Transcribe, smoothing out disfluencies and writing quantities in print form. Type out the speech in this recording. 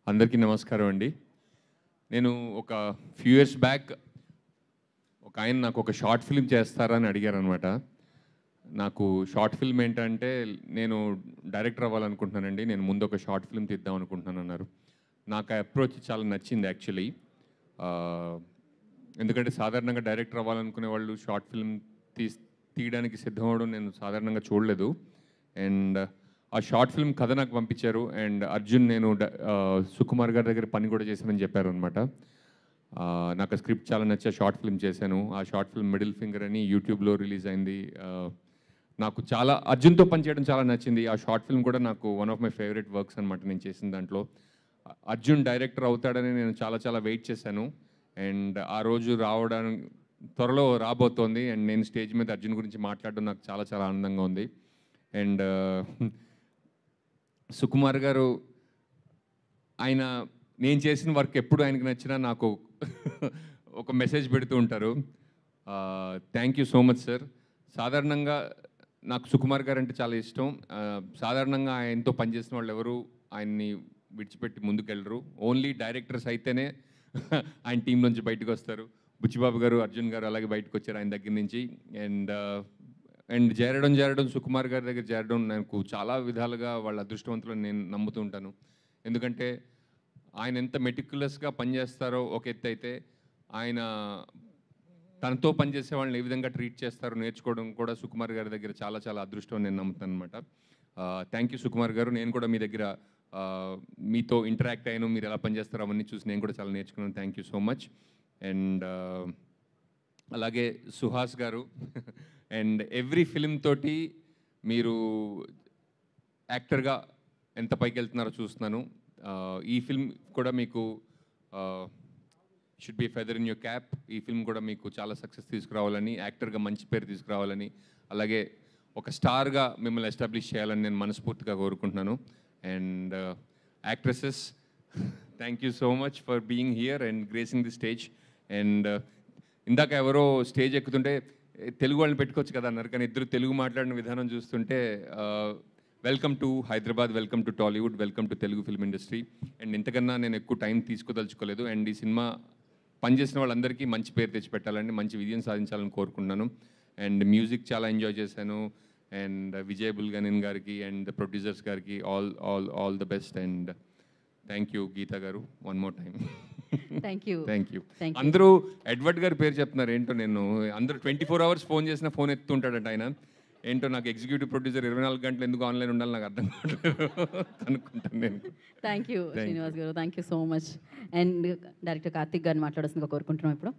అందరికీ నమస్కారం అండి. నేను ఒక ఫ్యూ ఇయర్స్ బ్యాక్ ఒక ఆయన నాకు ఒక షార్ట్ ఫిల్మ్ చేస్తారా అని అడిగారనమాట. నాకు షార్ట్ ఫిల్మ్ ఏంటంటే నేను డైరెక్టర్ అవ్వాలనుకుంటున్నానండి. నేను ముందు ఒక షార్ట్ ఫిల్మ్ తీద్దాం అనుకుంటున్నాను అన్నారు. నాకు ఆ అప్రోచ్ చాలా నచ్చింది యాక్చువల్లీ. ఎందుకంటే సాధారణంగా డైరెక్టర్ అవ్వాలనుకునే వాళ్ళు షార్ట్ ఫిల్మ్ తీయడానికి సిద్ధం అవ్వడం నేను సాధారణంగా చూడలేదు. అండ్ ఆ షార్ట్ ఫిల్మ్ కథ నాకు పంపించారు. అండ్ అర్జున్ నేను సుకుమార్ గారి దగ్గర పని కూడా చేశానని చెప్పారు అనమాట. నాకు ఆ స్క్రిప్ట్ చాలా నచ్చి షార్ట్ ఫిల్మ్ చేశాను. ఆ షార్ట్ ఫిల్మ్ మిడిల్ ఫింగర్ అని యూట్యూబ్లో రిలీజ్ అయింది. నాకు చాలా అర్జున్తో పనిచేయడం చాలా నచ్చింది. ఆ షార్ట్ ఫిల్మ్ కూడా నాకు one of my favourite works అనమాట నేను చేసిన దాంట్లో. అర్జున్ డైరెక్టర్ అవుతాడని నేను చాలా చాలా వెయిట్ చేశాను. అండ్ ఆ రోజు రావడం త్వరలో రాబోతోంది. అండ్ నేను స్టేజ్ మీద అర్జున్ గురించి మాట్లాడడం నాకు చాలా చాలా ఆనందంగా ఉంది. అండ్ సుకుమార్ గారు ఆయన నేను చేసిన వర్క్ ఎప్పుడు ఆయనకి నచ్చినా నాకు ఒక మెసేజ్ పెడుతూ ఉంటారు. Thank you so much sir. సాధారణంగా నాకు సుకుమార్ గారు అంటే చాలా ఇష్టం. సాధారణంగా ఆయనతో పనిచేసిన వాళ్ళు ఎవరు ఆయన్ని విడిచిపెట్టి ముందుకెళ్ళరు. ఓన్లీ డైరెక్టర్స్ అయితేనే ఆయన టీం నుంచి బయటకు వస్తారు. బుచ్చిబాబు గారు, అర్జున్ గారు అలాగే బయటకు వచ్చారు ఆయన దగ్గర నుంచి. అండ్ చేరడం సుకుమార్ గారి దగ్గర చేరడం నాకు చాలా విధాలుగా వాళ్ళ అదృష్టవంతులను నేను నమ్ముతూ ఉంటాను. ఎందుకంటే ఆయన ఎంత మెటిక్యులస్గా పనిచేస్తారో ఒక ఎత్తు అయితే, ఆయన తనతో పనిచేసే వాళ్ళని ఏ విధంగా ట్రీట్ చేస్తారో నేర్చుకోవడం కూడా సుకుమార్ గారి దగ్గర చాలా చాలా అదృష్టం నేను నమ్ముతాను అనమాట. థ్యాంక్ యూ సుకుమార్ గారు. నేను కూడా మీ దగ్గర మీతో ఇంటరాక్ట్ అయ్యాను. మీరు ఎలా పనిచేస్తారో అవన్నీ చూసి నేను కూడా చాలా నేర్చుకున్నాను. Thank you so much. And అలాగే సుహాస్ గారు అండ్ ఎవ్రీ ఫిలిం తోటి మీరు యాక్టర్గా ఎంత పైకి వెళ్తున్నారో చూస్తున్నాను. ఈ ఫిల్మ్ కూడా మీకు should be feather in your cap. ఈ ఫిల్మ్ కూడా మీకు చాలా సక్సెస్ తీసుకురావాలని, యాక్టర్గా మంచి పేరు తీసుకురావాలని, అలాగే ఒక స్టార్గా మిమ్మల్ని ఎస్టాబ్లిష్ చేయాలని నేను మనస్ఫూర్తిగా కోరుకుంటున్నాను. And actresses, thank you so much for being here and gracing the stage. And ఇందాక ఎవరో స్టేజ్ ఎక్కుతుంటే తెలుగు వాళ్ళని పెట్టుకోవచ్చు కదా అన్నారు, కానీ ఇద్దరు తెలుగు మాట్లాడిన విధానం చూస్తుంటే welcome to Hyderabad, welcome to Tollywood, welcome to Telugu film industry. And ఇంతకన్నా నేను ఎక్కువ టైం తీసుకోదలుచుకోలేదు. అండ్ ఈ సినిమా పనిచేసిన వాళ్ళందరికీ మంచి పేరు తెచ్చిపెట్టాలని, మంచి విజయం సాధించాలని కోరుకుంటున్నాను. అండ్ మ్యూజిక్ చాలా ఎంజాయ్ చేశాను. అండ్ విజయ్ బుల్గనిన్ గారికి అండ్ ప్రొడ్యూసర్స్ గారికి all the best. And thank you Geetha గారు, one more time thank you. Thank you. అందరూ ఎడ్వర్డ్ గారి పేరు చెప్తున్నారు. ఏంటో నేను అందరూ 24 hours ఫోన్ చేసినా ఫోన్ ఎత్తుంటాడంట ఆయన. ఏంటో నాకు ఎగ్జిక్యూటివ్ ప్రొడ్యూసర్ 24 గంటలు ఎందుకు ఆన్లైన్ ఉండాలి నాకు అర్థం కావట్లేదు అనుకుంటాను నేను. థ్యాంక్ యూ శ్రీనివాస్ గారు, thank you so much. And director Karthik గారిని మాట్లాడాల్సిందిగా కోరుకుంటున్నాం ఇప్పుడు.